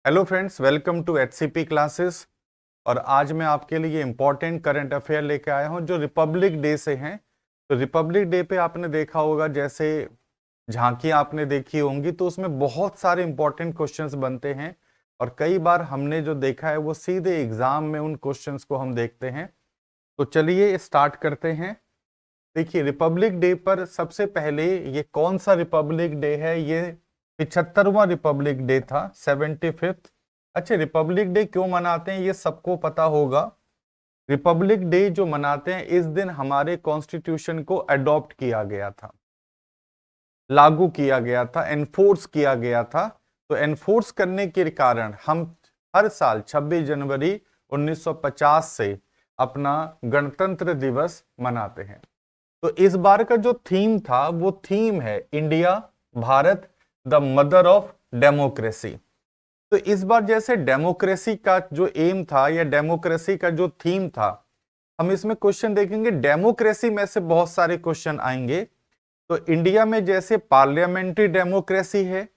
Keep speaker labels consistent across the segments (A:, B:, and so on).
A: Hello friends, welcome to HCP classes. और आज मैं आपके लिए इम्पोर्टेंट करंट अफेयर लेके आया हूं जो रिपब्लिक डे से हैं। तो रिपब्लिक डे पे आपने देखा होगा, जैसे झांकी आपने देखी होंगी, तो उसमें बहुत सारे इंपॉर्टेंट क्वेश्चंस बनते हैं। और कई बार हमने जो देखा है वो सीधे एग्जाम में उन क्वेश्चंस को हम देखते हैं। तो चलिए स्टार्ट करते हैं। देखिए, रिपब्लिक डे पर सबसे पहले ये कौन सा रिपब्लिक डे है? ये 75वां रिपब्लिक डे था, 75th। अच्छा, रिपब्लिक डे क्यों मनाते हैं ये सबको पता होगा। रिपब्लिक डे जो मनाते हैं, इस दिन हमारे कॉन्स्टिट्यूशन को अडॉप्ट किया गया था, लागू किया गया था, एनफोर्स किया गया था। तो एनफोर्स करने के कारण हम हर साल 26 जनवरी 1950 से अपना गणतंत्र दिवस मनाते हैं। तो इस बार का जो थीम था वो थीम है India, Bharat, the mother of democracy. तो इस बार जैसे डेमोक्रेसी का जो एम था या डेमोक्रेसी का जो थीम था, हम इसमें क्वेश्चन देखेंगे। डेमोक्रेसी में से बहुत सारे क्वेश्चन आएंगे। तो इंडिया में जैसे पार्लियामेंट्री डेमोक्रेसी है,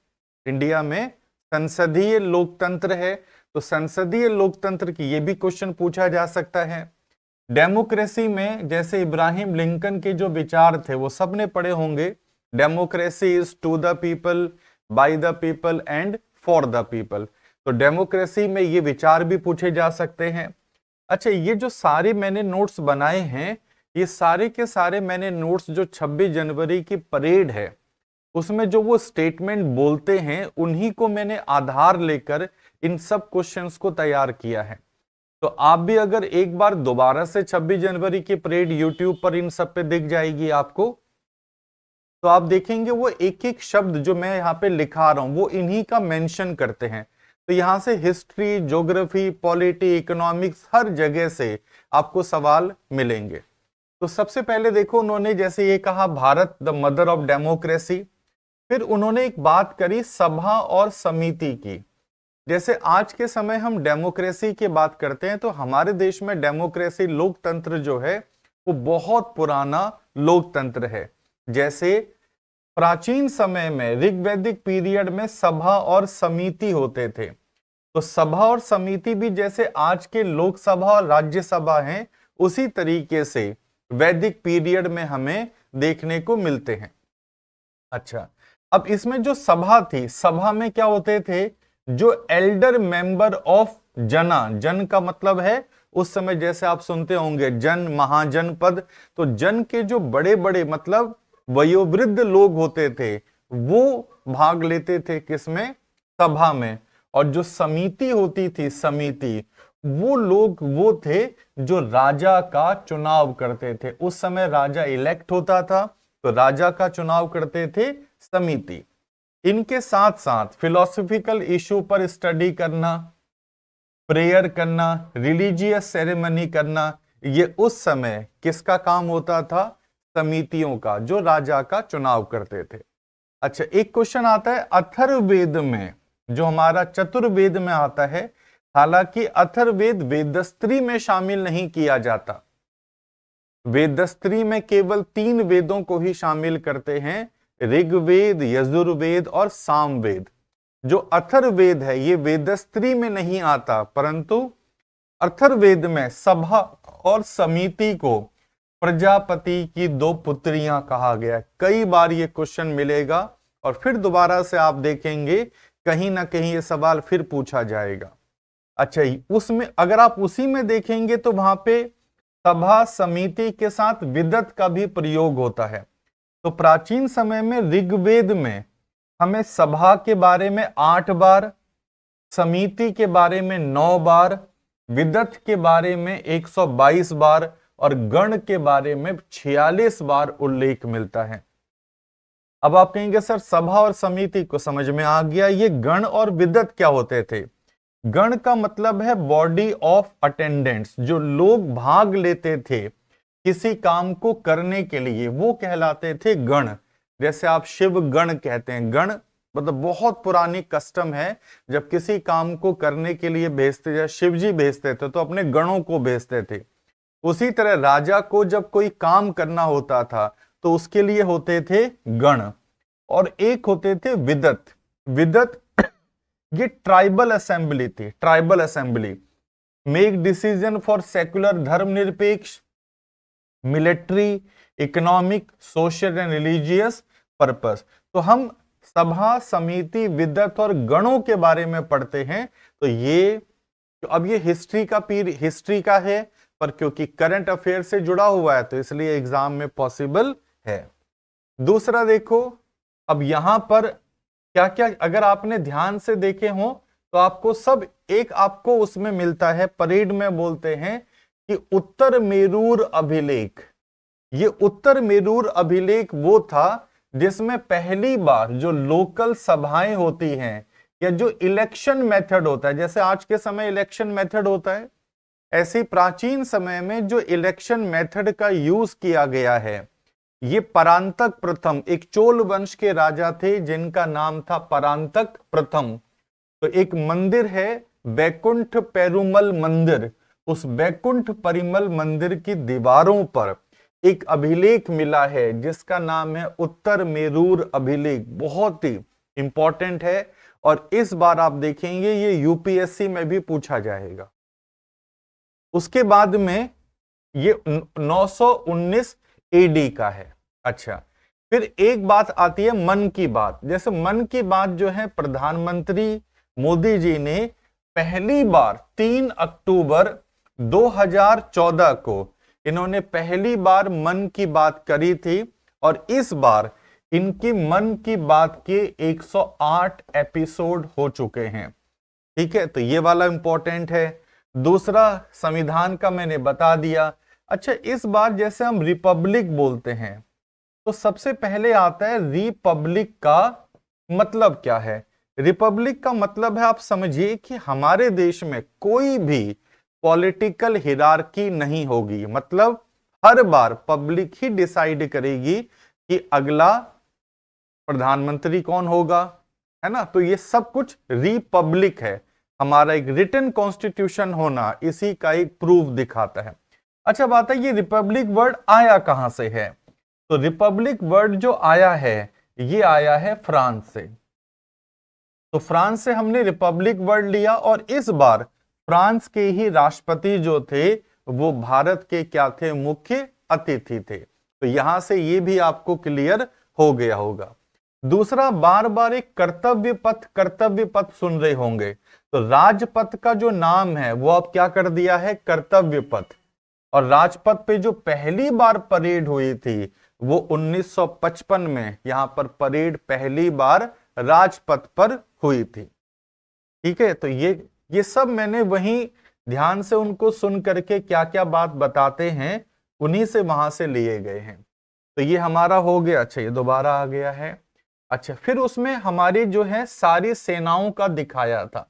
A: इंडिया में संसदीय लोकतंत्र है, तो संसदीय लोकतंत्र की ये भी क्वेश्चन पूछा जा सकता है। डेमोक्रेसी में जैसे इब्राहिम लिंकन के जो विचार थे वो सबने पढ़े होंगे। Democracy is to the people, by the people and for the people. तो डेमोक्रेसी में ये विचार भी पूछे जा सकते हैं। अच्छा, ये जो सारे मैंने नोट्स बनाए हैं, ये सारे के सारे मैंने नोट्स जो 26 जनवरी की परेड है उसमें जो वो स्टेटमेंट बोलते हैं, उन्हीं को मैंने आधार लेकर इन सब क्वेश्चंस को तैयार किया है। तो आप भी अगर एक बार दोबारा से 26 जनवरी की परेड यूट्यूब पर इन सब पे दिख जाएगी आपको, तो आप देखेंगे वो एक एक शब्द जो मैं यहाँ पे लिखा रहा हूं वो इन्हीं का मेंशन करते हैं। तो यहां से हिस्ट्री, ज्योग्राफी, पॉलिटी, इकोनॉमिक्स, हर जगह से आपको सवाल मिलेंगे। तो सबसे पहले देखो, उन्होंने जैसे ये कहा Bharat the mother of democracy. फिर उन्होंने एक बात करी सभा और समिति की। जैसे आज के समय हम डेमोक्रेसी की बात करते हैं, तो हमारे देश में डेमोक्रेसी, लोकतंत्र जो है वो बहुत पुराना लोकतंत्र है। जैसे प्राचीन समय में ऋग्वैदिक पीरियड में सभा और समिति होते थे। तो सभा और समिति भी जैसे आज के लोकसभा और राज्यसभा हैं, उसी तरीके से वैदिक पीरियड में हमें देखने को मिलते हैं। अच्छा, अब इसमें जो सभा थी, सभा में क्या होते थे? जो एल्डर मेंबर ऑफ जना, जन का मतलब है उस समय जैसे आप सुनते होंगे जन, महाजन पद। तो जन के जो बड़े बड़े मतलब वयोवृद्ध लोग होते थे वो भाग लेते थे किसमें? सभा में। और जो समिति होती थी, समिति, वो लोग वो थे जो राजा का चुनाव करते थे। उस समय राजा इलेक्ट होता था, तो राजा का चुनाव करते थे समिति। इनके साथ साथ फिलोसॉफिकल इशू पर स्टडी करना, प्रेयर करना, रिलीजियस सेरेमनी करना, ये उस समय किसका काम होता था? समितियों का, जो राजा का चुनाव करते थे। अच्छा, एक क्वेश्चन आता है अथर्ववेद में, जो हमारा चतुर्वेद में आता है। हालांकि अथर्ववेद वेदस्त्री में शामिल नहीं किया जाता। वेदस्त्री में केवल 3 वेदों को ही शामिल करते हैं, ऋग्वेद, यजुर्वेद और सामवेद। जो अथर्ववेद है ये वेदस्त्री में नहीं आता, परंतु अथर्ववेद में सभा और समिति को प्रजापति की 2 पुत्रियां कहा गया। कई बार ये क्वेश्चन मिलेगा और फिर दोबारा से आप देखेंगे कहीं ना कहीं ये सवाल फिर पूछा जाएगा। अच्छा, उसमें अगर आप उसी में देखेंगे तो वहां पे सभा समिति के साथ विदत का भी प्रयोग होता है। तो प्राचीन समय में ऋग्वेद में हमें सभा के बारे में 8 बार, समिति के बारे में 9 बार, विदत के बारे में 122 बार और गण के बारे में 46 बार उल्लेख मिलता है। अब आप कहेंगे सर सभा और समिति को समझ में आ गया, ये गण और विदत क्या होते थे? गण का मतलब है बॉडी ऑफ अटेंडेंट्स, जो लोग भाग लेते थे किसी काम को करने के लिए, वो कहलाते थे गण। जैसे आप शिव गण कहते हैं, गण मतलब बहुत पुरानी कस्टम है, जब किसी काम को करने के लिए भेजते, जैसे शिव जी भेजते थे तो अपने गणों को भेजते थे। उसी तरह राजा को जब कोई काम करना होता था तो उसके लिए होते थे गण। और एक होते थे विदत। विदत ये ट्राइबल असेंबली थी, tribal assembly. Make decision for secular, धर्मनिरपेक्ष, military, economic, social and religious purpose. तो हम सभा, समिति, विद्वत और गणों के बारे में पढ़ते हैं। तो ये अब ये हिस्ट्री का है, पर क्योंकि करंट अफेयर से जुड़ा हुआ है तो इसलिए एग्जाम में पॉसिबल है। दूसरा देखो, अब यहां पर क्या क्या अगर आपने ध्यान से देखे हो तो आपको सब एक आपको उसमें मिलता है, परेड में बोलते हैं कि उत्तर मेरूर अभिलेख। ये उत्तर मेरूर अभिलेख वो था जिसमें पहली बार जो लोकल सभाएं होती हैं या जो इलेक्शन मेथड होता है, जैसे आज के समय इलेक्शन मेथड होता है, ऐसे प्राचीन समय में जो इलेक्शन मेथड का यूज किया गया है, ये परांतक प्रथम, एक चोल वंश के राजा थे जिनका नाम था परांतक प्रथम। तो एक मंदिर है बैकुंठ पेरुमल मंदिर, उस बैकुंठ परिमल मंदिर की दीवारों पर एक अभिलेख मिला है जिसका नाम है उत्तर मेरूर अभिलेख। बहुत ही इंपॉर्टेंट है और इस बार आप देखेंगे ये यूपीएससी में भी पूछा जाएगा। उसके बाद में ये 919 एडी का है। अच्छा, फिर एक बात आती है मन की बात। जैसे मन की बात जो है, प्रधानमंत्री मोदी जी ने पहली बार 3 अक्टूबर 2014 को इन्होंने पहली बार मन की बात करी थी और इस बार इनकी मन की बात के 108 एपिसोड हो चुके हैं। ठीक है, तो ये वाला इंपॉर्टेंट है। दूसरा, संविधान का मैंने बता दिया। अच्छा, इस बार जैसे हम रिपब्लिक बोलते हैं तो सबसे पहले आता है रिपब्लिक का मतलब क्या है। रिपब्लिक का मतलब है, आप समझिए कि हमारे देश में कोई भी पॉलिटिकल हिरार्की नहीं होगी। मतलब हर बार पब्लिक ही डिसाइड करेगी कि अगला प्रधानमंत्री कौन होगा, है ना। तो ये सब कुछ रिपब्लिक है। हमारा एक रिटन कॉन्स्टिट्यूशन होना इसी का एक प्रूफ दिखाता है। अच्छा, बात है ये रिपब्लिक वर्ड आया कहां से है। तो रिपब्लिक वर्ड जो आया है ये आया है फ्रांस से। तो फ्रांस से हमने रिपब्लिक वर्ड लिया और इस बार फ्रांस के ही राष्ट्रपति जो थे वो भारत के क्या थे, मुख्य अतिथि थे। तो यहां से ये भी आपको क्लियर हो गया होगा। दूसरा, बार बार एक कर्तव्य पथ सुन रहे होंगे। तो राजपथ का जो नाम है वो अब क्या कर दिया है, कर्तव्य पथ। और राजपथ पे जो पहली बार परेड हुई थी वो 1955 में यहां पर परेड पहली बार राजपथ पर हुई थी। ठीक है, तो ये सब मैंने वहीं ध्यान से उनको सुन करके क्या क्या बात बताते हैं उन्हीं से वहां से लिए गए हैं। तो ये हमारा हो गया। अच्छा, ये दोबारा आ गया है। अच्छा, फिर उसमें हमारी जो है सारी सेनाओं का दिखाया था।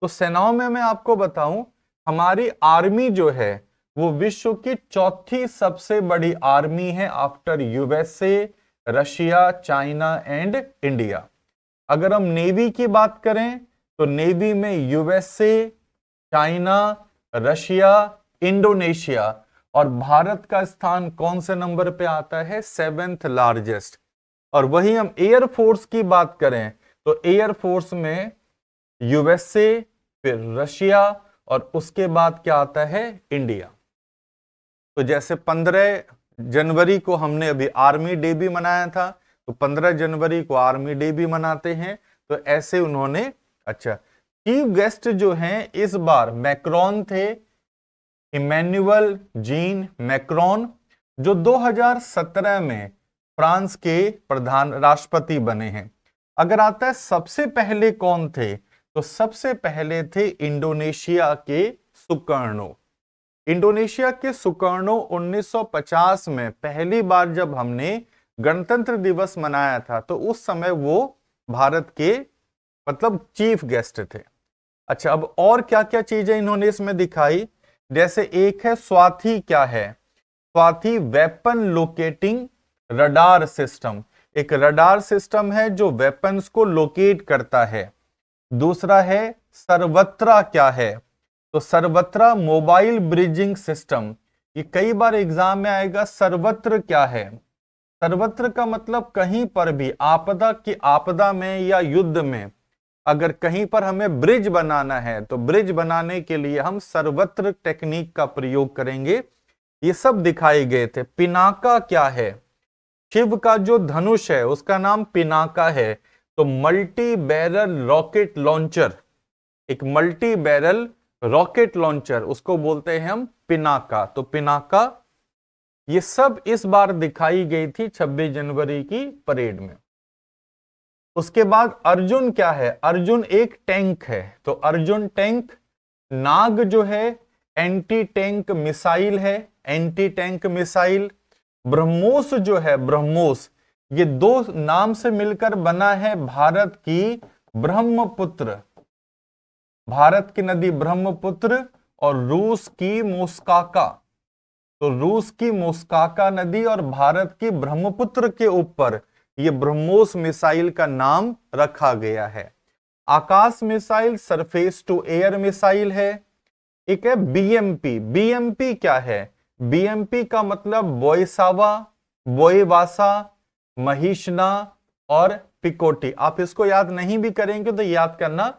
A: तो सेनाओं में मैं आपको बताऊं, हमारी आर्मी जो है वो विश्व की चौथी सबसे बड़ी आर्मी है after USA, Russia, China and India. अगर हम नेवी की बात करें तो नेवी में यूएसए, चाइना, रशिया, इंडोनेशिया और भारत का स्थान कौन से नंबर पे आता है, 7th लार्जेस्ट। और वही हम एयरफोर्स की बात करें तो एयरफोर्स में यूएसए, फिर रशिया और उसके बाद क्या आता है, इंडिया। तो जैसे 15 जनवरी को हमने अभी आर्मी डे भी मनाया था, तो 15 जनवरी को आर्मी डे भी मनाते हैं। तो ऐसे उन्होंने, अच्छा, चीफ गेस्ट जो हैं इस बार मैक्रोन थे, इमैनुअल जीन मैक्रोन, जो 2017 में फ्रांस के प्रधान राष्ट्रपति बने हैं। अगर आता है सबसे पहले कौन थे, तो सबसे पहले थे इंडोनेशिया के सुकर्णो। इंडोनेशिया के सुकर्णो 1950 में पहली बार जब हमने गणतंत्र दिवस मनाया था तो उस समय वो भारत के मतलब चीफ गेस्ट थे। अच्छा, अब और क्या क्या चीजें इन्होंने इसमें दिखाई, जैसे एक है स्वाति। क्या है Swati? Weapon locating radar system. एक रडार सिस्टम है जो वेपन्स को लोकेट करता है। दूसरा है सर्वत्रा। क्या है? तो सर्वत्रा मोबाइल ब्रिजिंग सिस्टम। ये कई बार एग्जाम में आएगा। सर्वत्र क्या है? सर्वत्र का मतलब कहीं पर भी, आपदा की आपदा में या युद्ध में अगर कहीं पर हमें ब्रिज बनाना है तो ब्रिज बनाने के लिए हम सर्वत्र टेक्निक का प्रयोग करेंगे। ये सब दिखाए गए थे। पिनाका क्या है? शिव का जो धनुष है उसका नाम पिनाका है। तो मल्टी बैरल रॉकेट लॉन्चर, एक मल्टी बैरल रॉकेट लॉन्चर, उसको बोलते हैं हम पिनाका। तो पिनाका ये सब इस बार दिखाई गई थी 26 जनवरी की परेड में। उसके बाद अर्जुन क्या है? अर्जुन एक टैंक है। तो अर्जुन टैंक। नाग जो है एंटी टैंक मिसाइल है, एंटी टैंक मिसाइल। ब्रह्मोस जो है, ब्रह्मोस, ये दो नाम से मिलकर बना है भारत की ब्रह्मपुत्र, भारत की नदी ब्रह्मपुत्र और रूस की मोस्काका। तो रूस की मोस्काका नदी और भारत की ब्रह्मपुत्र के ऊपर ये ब्रह्मोस मिसाइल का नाम रखा गया है। Akash missile surface to air missile है। एक है बीएमपी। बीएमपी क्या है? बीएमपी का मतलब बोईसावा, बोईवासा, महिषना और पिकोटी। आप इसको याद नहीं भी करेंगे तो याद करना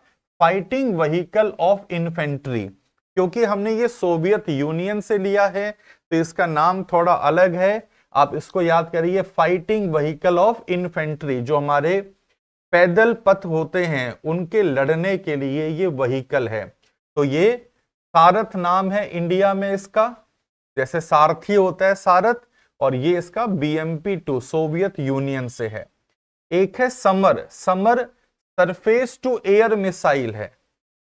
A: फाइटिंग व्हीकल ऑफ इन्फेंट्री, क्योंकि हमने ये सोवियत यूनियन से लिया है तो इसका नाम थोड़ा अलग है। आप इसको याद करिए, फाइटिंग व्हीकल ऑफ इन्फेंट्री। जो हमारे पैदल पथ होते हैं उनके लड़ने के लिए ये व्हीकल है। तो ये सारथ नाम है इंडिया में इसका, जैसे सारथी होता है सारथ, और ये इसका BMP-2 सोवियत यूनियन से है। एक है Samar. Samar surface to air missile है,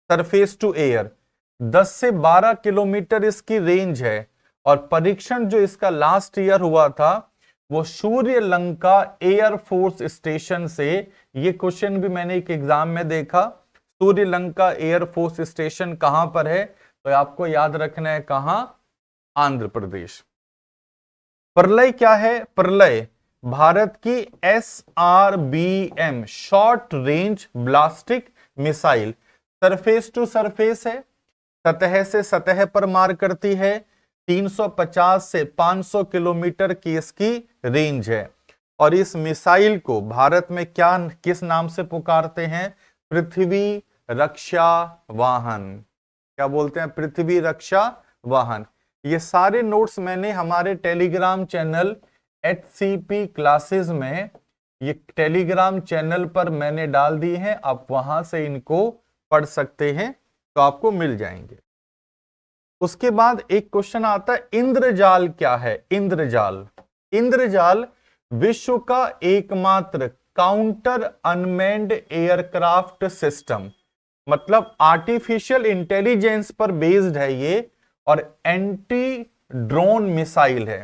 A: सरफेस टू एयर। 10 से 12 किलोमीटर इसकी रेंज है और परीक्षण जो इसका लास्ट ईयर हुआ था वो सूर्य लंका एयरफोर्स स्टेशन से। ये क्वेश्चन भी मैंने एक एग्जाम में देखा। सूर्य लंका एयरफोर्स स्टेशन कहां पर है? तो आपको याद रखना है कहां? आंध्र प्रदेश। प्रलय क्या है? प्रलय भारत की SRBM short range ballistic missile. Surface to surface है, सतह से सतह पर मार करती है। 350 से 500 किलोमीटर की इसकी रेंज है। और इस मिसाइल को भारत में क्या, किस नाम से पुकारते हैं? पृथ्वी रक्षा वाहन। क्या बोलते हैं? पृथ्वी रक्षा वाहन। ये सारे नोट्स मैंने हमारे टेलीग्राम चैनल HCP क्लासेस में, ये टेलीग्राम चैनल पर मैंने डाल दिए हैं। आप वहां से इनको पढ़ सकते हैं तो आपको मिल जाएंगे। उसके बाद एक क्वेश्चन आता है, इंद्रजाल क्या है? इंद्रजाल। इंद्रजाल विश्व का एकमात्र काउंटर अनमैन्ड एयरक्राफ्ट सिस्टम, मतलब आर्टिफिशियल इंटेलिजेंस पर बेस्ड है ये, और एंटी ड्रोन मिसाइल है।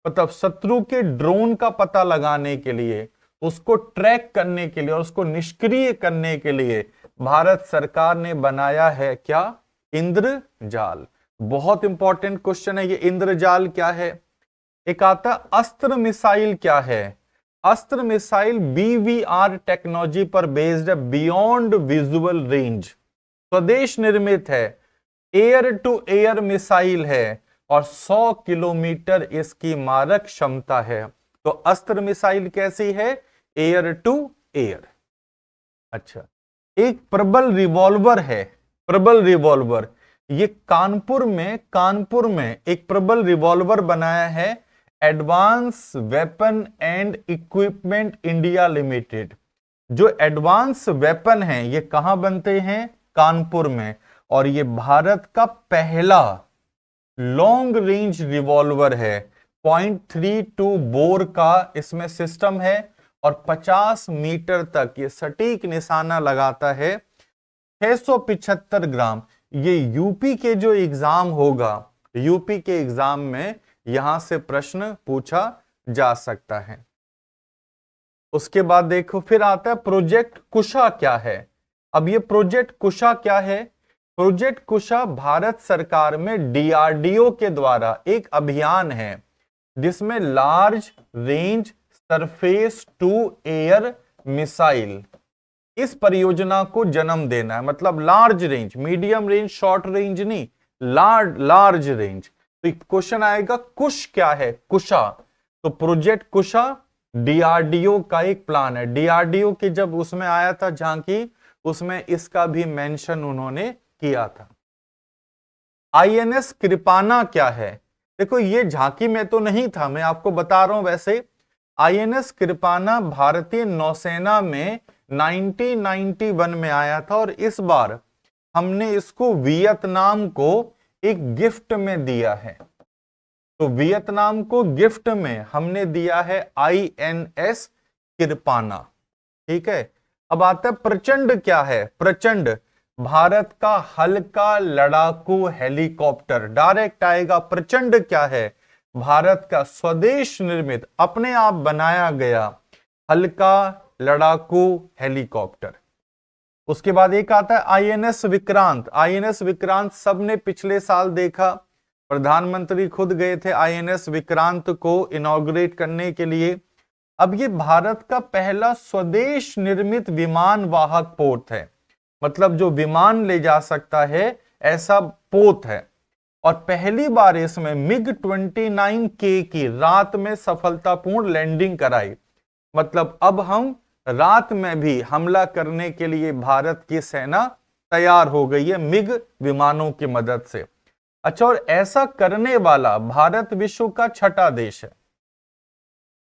A: मतलब शत्रु के ड्रोन का पता लगाने के लिए, उसको ट्रैक करने के लिए और उसको निष्क्रिय करने के लिए भारत सरकार ने बनाया है क्या? इंद्रजाल। बहुत इंपॉर्टेंट क्वेश्चन है ये, इंद्रजाल क्या है। एक आता अस्त्र मिसाइल क्या है? अस्त्र मिसाइल BVR टेक्नोलॉजी पर बेस्ड है, बियॉन्ड विजुअल रेंज, स्वदेश निर्मित है, एयर टू एयर मिसाइल है और 100 किलोमीटर इसकी मारक क्षमता है। तो अस्त्र मिसाइल कैसी है? Air to air. अच्छा, एक प्रबल रिवॉल्वर है, प्रबल रिवॉल्वर। ये कानपुर में एक प्रबल रिवॉल्वर बनाया है advance weapon and equipment India limited. जो एडवांस वेपन है ये कहां बनते हैं? कानपुर में। और ये भारत का पहला लॉन्ग रेंज रिवॉल्वर है। 0.32 बोर का इसमें सिस्टम है और 50 मीटर तक ये सटीक निशाना लगाता है। 675 ग्राम। ये यूपी के जो एग्जाम होगा, यूपी के एग्जाम में यहां से प्रश्न पूछा जा सकता है। उसके बाद देखो फिर आता है प्रोजेक्ट कुशा क्या है। अब ये प्रोजेक्ट कुशा क्या है? प्रोजेक्ट कुशा भारत सरकार में DRDO के द्वारा एक अभियान है जिसमें large range surface to air missile, इस परियोजना को जन्म देना है। मतलब large range, medium range, short range नहीं, लार्ज रेंज। तो क्वेश्चन आएगा कुश क्या है? कुशा। तो प्रोजेक्ट कुशा DRDO का एक प्लान है। DRDO के जब उसमें आया था झांकी, उसमें इसका भी मेंशन उन्होंने किया था। आईएनएस कृपाना क्या है? देखो ये झांकी में तो नहीं था, मैं आपको बता रहा हूं। वैसे आईएनएस कृपाना भारतीय नौसेना में 1991 में आया था और इस बार हमने इसको वियतनाम को एक गिफ्ट में दिया है। तो वियतनाम को गिफ्ट में हमने दिया है आईएनएस कृपाना। ठीक है, अब आता है प्रचंड क्या है? प्रचंड भारत का हल्का लड़ाकू हेलीकॉप्टर। डायरेक्ट आएगा, प्रचंड क्या है? भारत का स्वदेश निर्मित, अपने आप बनाया गया हल्का लड़ाकू हेलीकॉप्टर। उसके बाद एक आता है आईएनएस विक्रांत। आईएनएस विक्रांत सबने पिछले साल देखा, प्रधानमंत्री खुद गए थे आईएनएस विक्रांत को इनॉग्रेट करने के लिए। अब ये भारत का पहला स्वदेश निर्मित विमान वाहक पोत है, मतलब जो विमान ले जा सकता है ऐसा पोत है। और पहली बार इसमें मिग 29K की रात में सफलतापूर्ण लैंडिंग कराई। मतलब अब हम रात में भी हमला करने के लिए भारत की सेना तैयार हो गई है मिग विमानों की मदद से। अच्छा, और ऐसा करने वाला भारत विश्व का छठा देश है।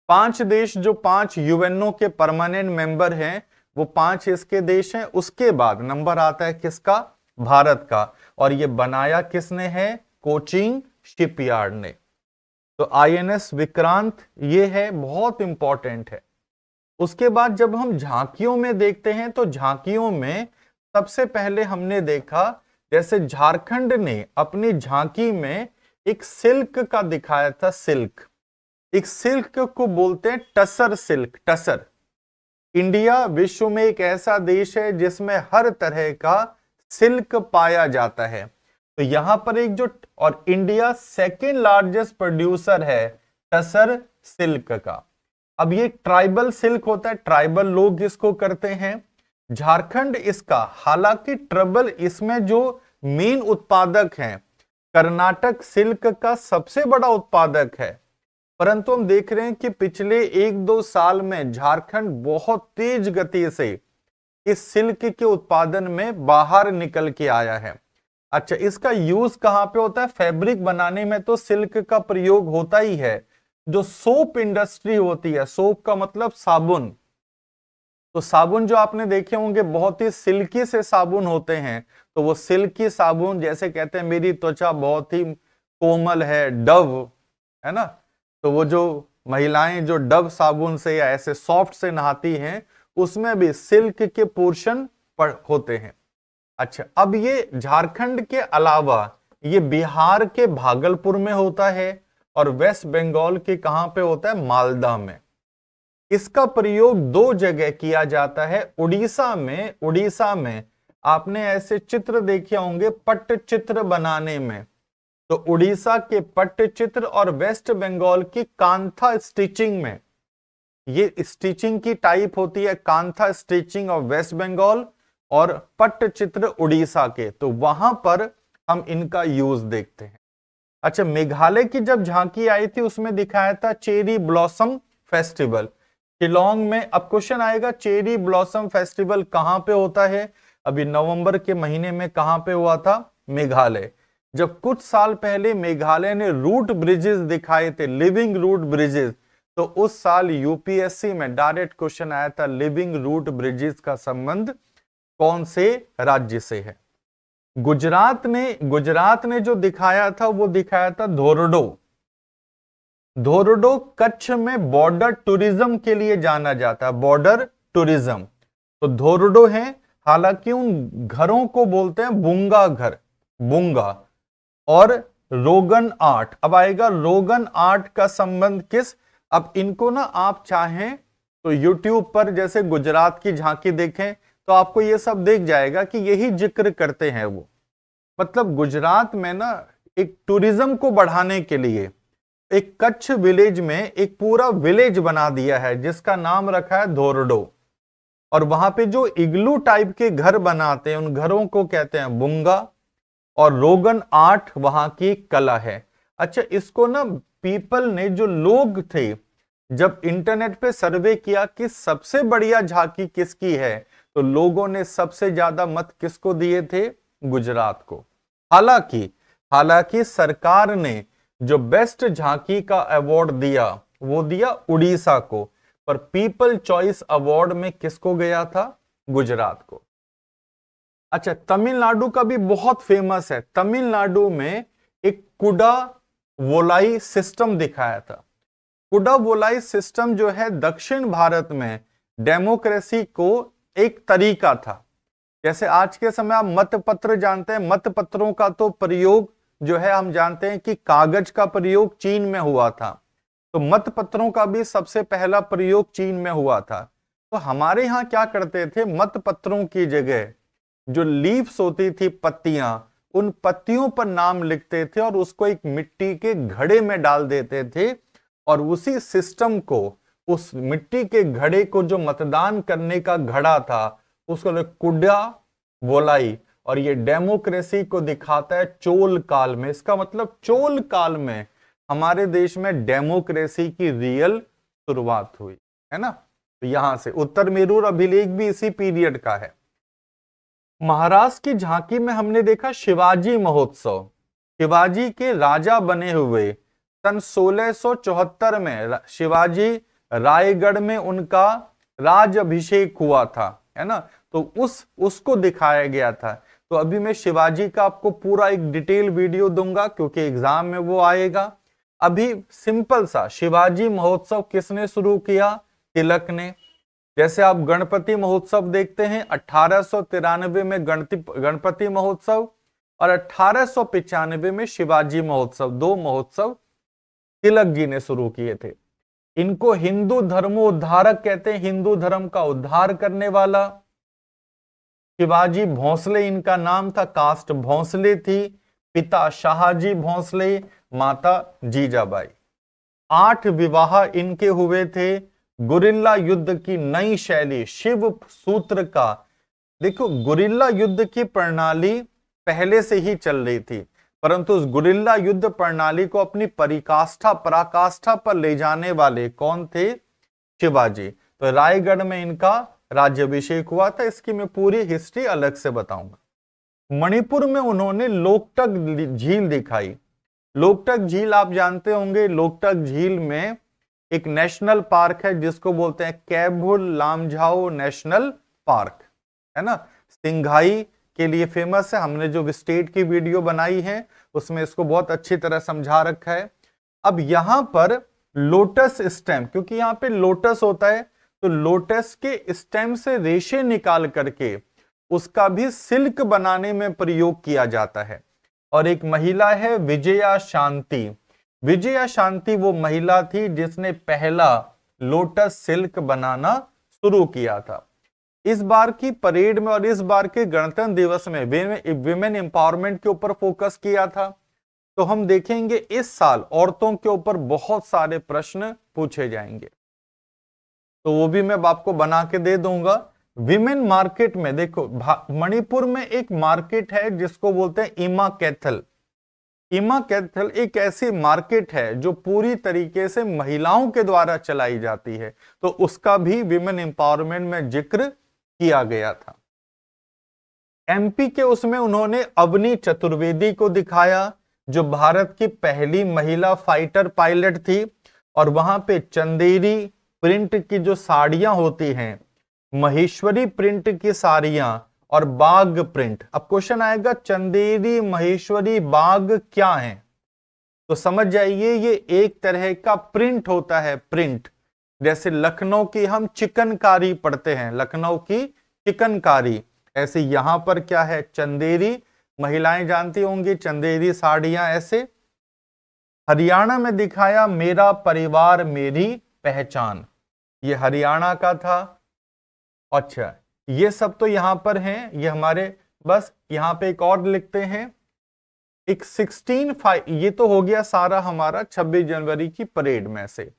A: 5 देश जो 5 यूएनओ के परमानेंट मेंबर हैं, वो 5 इसके देश हैं। उसके बाद नंबर आता है किसका? भारत का। और ये बनाया किसने है? कोचिन शिपयार्ड ने। तो आईएनएस विक्रांत ये है, बहुत इंपॉर्टेंट है। उसके बाद जब हम झांकियों में देखते हैं तो झांकियों में सबसे पहले हमने देखा जैसे झारखंड ने अपनी झांकी में एक सिल्क का दिखाया था। सिल्क, एक सिल्क को बोलते हैं टसर सिल्क। टसर। इंडिया विश्व में एक ऐसा देश है जिसमें हर तरह का सिल्क पाया जाता है। तो यहां पर एक जो, और इंडिया सेकेंड लार्जेस्ट प्रोड्यूसर है टसर सिल्क का। अब ये ट्राइबल सिल्क होता है, ट्राइबल लोग इसको करते हैं। झारखंड इसका, हालांकि ट्राइबल इसमें जो मेन उत्पादक हैं, कर्नाटक सिल्क का सबसे बड़ा उत्पादक है। परंतु हम देख रहे हैं कि पिछले 1-2 साल में झारखंड बहुत तेज गति से इस सिल्क के उत्पादन में बाहर निकल के आया है। अच्छा, इसका यूज कहां पे होता है? फैब्रिक बनाने में तो सिल्क का प्रयोग होता ही है। जो सोप इंडस्ट्री होती है, सोप का मतलब साबुन, तो साबुन जो आपने देखे होंगे बहुत ही सिल्की से साबुन होते हैं। तो वो सिल्की साबुन, जैसे कहते हैं मेरी त्वचा बहुत ही कोमल है, डव है ना, तो वो जो महिलाएं जो डव साबुन से या ऐसे सॉफ्ट से नहाती हैं, उसमें भी सिल्क के पोर्शन होते हैं। अच्छा, अब ये झारखंड के अलावा ये बिहार के भागलपुर में होता है और वेस्ट बंगाल के कहां पे होता है? मालदा में। इसका प्रयोग 2 जगह किया जाता है। उड़ीसा में, उड़ीसा में आपने ऐसे चित्र देखे होंगे पट्टचित्र बनाने में। तो उड़ीसा के पट्टचित्र और वेस्ट बंगाल की कांथा स्टिचिंग में, ये स्टिचिंग की टाइप होती है कांथा स्टिचिंग ऑफ वेस्ट बंगाल और पट्टचित्र उड़ीसा के। तो वहां पर हम इनका यूज देखते हैं। अच्छा, मेघालय की जब झांकी आई थी उसमें दिखाया था चेरी ब्लॉसम फेस्टिवल शिलोंग में। अब क्वेश्चन आएगा चेरी ब्लॉसम फेस्टिवल कहां पे होता है? अभी नवंबर के महीने में कहां पे हुआ था? मेघालय। जब कुछ साल पहले मेघालय ने रूट ब्रिजेस दिखाए थे, लिविंग रूट ब्रिजेस, तो उस साल यूपीएससी में डायरेक्ट क्वेश्चन आया था लिविंग रूट ब्रिजेस का संबंध कौन से राज्य से है? गुजरात ने जो दिखाया था वो दिखाया था धोरडो। धोरडो कच्छ में बॉर्डर टूरिज्म के लिए जाना जाता है, बॉर्डर टूरिज्म। तो धोरडो है, हालांकि उन घरों को बोलते हैं बुंगा घर, बुंगा। और रोगन आर्ट, अब आएगा रोगन आर्ट का संबंध किस? अब इनको ना आप चाहें तो YouTube पर जैसे गुजरात की झांकी देखें तो आपको ये सब देख जाएगा कि यही जिक्र करते हैं वो। मतलब गुजरात में ना एक टूरिज्म को बढ़ाने के लिए एक कच्छ विलेज में एक पूरा विलेज बना दिया है जिसका नाम रखा है धोरडो। और वहां पे जो इग्लू टाइप के घर बनाते हैं उन घरों को कहते हैं बुंगा। और रोगन आर्ट वहां की कला है। अच्छा, इसको ना पीपल ने, जो लोग थे, जब इंटरनेट पे सर्वे किया कि सबसे बढ़िया झांकी किसकी है, तो लोगों ने सबसे ज्यादा मत किसको दिए थे? गुजरात को। हालांकि सरकार ने जो बेस्ट झांकी का अवार्ड दिया वो दिया उड़ीसा को, पर पीपल चॉइस अवार्ड में किसको गया था? गुजरात को। अच्छा, तमिलनाडु का भी बहुत फेमस है। तमिलनाडु में एक कुडा वोलाई सिस्टम दिखाया था। कुडा वोलाई सिस्टम जो है दक्षिण भारत में डेमोक्रेसी को एक तरीका था। जैसे आज के समय आप मतपत्र जानते हैं, मतपत्रों का तो प्रयोग जो है हम जानते हैं कि कागज का प्रयोग चीन में हुआ था, तो मतपत्रों का भी सबसे पहला प्रयोग चीन में हुआ था। तो हमारे यहाँ क्या करते थे, मतपत्रों की जगह जो लीव्स होती थी, पत्तियां, उन पत्तियों पर नाम लिखते थे और उसको एक मिट्टी के घड़े में डाल देते थे, और उसी सिस्टम को, उस मिट्टी के घड़े को जो मतदान करने का घड़ा था उसको कुडा वोलाई, और ये डेमोक्रेसी को दिखाता है चोल काल में। इसका मतलब चोल काल में हमारे देश में डेमोक्रेसी की रियल शुरुआत हुई है ना। तो यहां से उत्तर मेरूर अभिलेख भी इसी पीरियड का है। महाराष्ट्र की झांकी में हमने देखा शिवाजी महोत्सव। शिवाजी के राजा बने हुए सन 1674 में शिवाजी रायगढ़ में उनका राज अभिषेक हुआ था, है ना, तो उसको दिखाया गया था। तो अभी मैं शिवाजी का आपको पूरा एक डिटेल वीडियो दूंगा क्योंकि एग्जाम में वो आएगा। अभी सिंपल सा शिवाजी महोत्सव किसने शुरू किया? तिलक ने। जैसे आप गणपति महोत्सव देखते हैं, 1893 में गणपति महोत्सव और 1895 में शिवाजी महोत्सव, दो महोत्सव तिलक जी ने शुरू किए थे। इनको हिंदू धर्मोद्धारक कहते हैं, हिंदू धर्म का उद्धार करने वाला। शिवाजी भोंसले इनका नाम था, कास्ट भोंसले थी, पिता शाहजी भोंसले, माता जीजाबाई। 8 विवाह इनके हुए थे। गुरिल्ला युद्ध की नई शैली, शिव सूत्र का, देखो गुरिल्ला युद्ध की प्रणाली पहले से ही चल रही थी, परंतु उस गुरिल्ला युद्ध प्रणाली को अपनी पराकाष्ठा पर ले जाने वाले कौन थे? शिवाजी। तो रायगढ़ में इनका राज्याभिषेक हुआ था। इसकी मैं पूरी हिस्ट्री अलग से बताऊंगा। मणिपुर में उन्होंने लोकटक झील दिखाई। लोकटक झील आप जानते होंगे, लोकटक झील में एक नेशनल पार्क है जिसको बोलते हैं कैबुल लामझाओ नेशनल पार्क, है ना। सिंघाई के लिए फेमस है। हमने जो स्टेट की वीडियो बनाई है उसमें इसको बहुत अच्छी तरह समझा रखा है। अब यहां पर लोटस स्टेम, क्योंकि यहां पे लोटस होता है, तो लोटस के स्टेम से रेशे निकाल करके उसका भी सिल्क बनाने में प्रयोग किया जाता है। और एक महिला है विजया शांति। विजया शांति वो महिला थी जिसने पहला लोटस सिल्क बनाना शुरू किया था। इस बार की परेड में और इस बार के गणतंत्र दिवस में विमेन एम्पावरमेंट के ऊपर फोकस किया था। तो हम देखेंगे इस साल औरतों के ऊपर बहुत सारे प्रश्न पूछे जाएंगे, तो वो भी मैं आपको बना के दे दूंगा। विमेन मार्केट में देखो, मणिपुर में एक मार्केट है जिसको बोलते हैं इमा कैथल। इमा कैथल एक ऐसी मार्केट है जो पूरी तरीके से महिलाओं के द्वारा चलाई जाती है, तो उसका भी विमेन एम्पावरमेंट में जिक्र किया गया था। एमपी के उसमें उन्होंने अवनी चतुर्वेदी को दिखाया जो भारत की पहली महिला फाइटर पायलट थी, और वहां पे चंदेरी प्रिंट की जो साड़ियां होती हैं, महेश्वरी प्रिंट की साड़ियां और बाग प्रिंट। अब क्वेश्चन आएगा चंदेरी महेश्वरी बाग क्या है, तो समझ जाइए ये एक तरह का प्रिंट होता है। प्रिंट जैसे लखनऊ की हम चिकनकारी पढ़ते हैं, लखनऊ की चिकनकारी, ऐसे यहां पर क्या है? चंदेरी। महिलाएं जानती होंगी चंदेरी साड़ियां ऐसे। हरियाणा में दिखाया मेरा परिवार मेरी पहचान, ये हरियाणा का था। अच्छा, ये सब तो यहां पर हैं, ये हमारे, बस यहां पे एक और लिखते हैं, एक 16 ये तो हो गया सारा हमारा 26 जनवरी की परेड में से।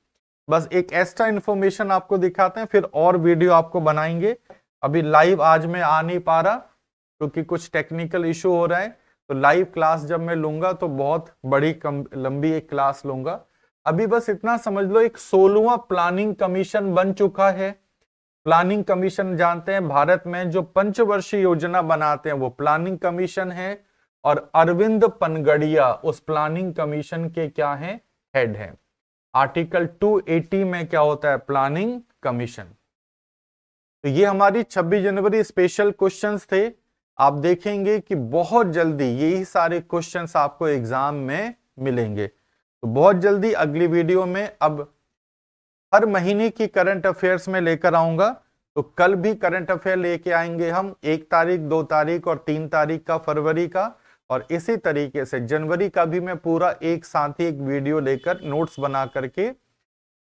A: बस एक एक्स्ट्रा इंफॉर्मेशन आपको दिखाते हैं, फिर और वीडियो आपको बनाएंगे। अभी लाइव आज मैं आ नहीं पा रहा क्योंकि कुछ टेक्निकल इशू हो रहा है, तो लाइव क्लास जब मैं लूंगा तो बहुत बड़ी लंबी एक क्लास लूंगा। अभी बस इतना समझ लो, एक 16वां प्लानिंग कमीशन बन चुका है। प्लानिंग कमीशन जानते हैं, भारत में जो पंचवर्षीय योजना बनाते हैं वो प्लानिंग कमीशन है, और अरविंद पनगड़िया उस प्लानिंग कमीशन के क्या हैं, हेड हैं। आर्टिकल 280 में क्या होता है, प्लानिंग कमीशन। तो ये हमारी 26 जनवरी स्पेशल क्वेश्चंस थे। आप देखेंगे कि बहुत जल्दी यही सारे क्वेश्चंस आपको एग्जाम में मिलेंगे। तो बहुत जल्दी अगली वीडियो में अब हर महीने की करंट अफेयर्स में लेकर आऊंगा। तो कल भी करंट अफेयर लेके आएंगे हम 1 तारीख, 2 तारीख और 3 तारीख का फरवरी का, और इसी तरीके से जनवरी का भी मैं पूरा एक साथ ही एक वीडियो लेकर नोट्स बना करके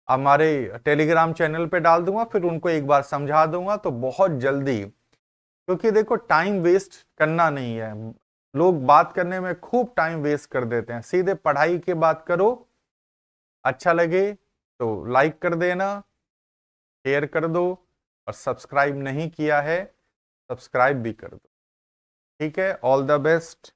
A: हमारे टेलीग्राम चैनल पे डाल दूंगा, फिर उनको एक बार समझा दूंगा। तो बहुत जल्दी, क्योंकि देखो टाइम वेस्ट करना नहीं है, लोग बात करने में खूब टाइम वेस्ट कर देते हैं, सीधे पढ़ाई की बात करो। अच्छा लगे तो लाइक कर देना, शेयर कर दो, और सब्सक्राइब नहीं किया है सब्सक्राइब भी कर दो। ठीक है, ऑल द बेस्ट।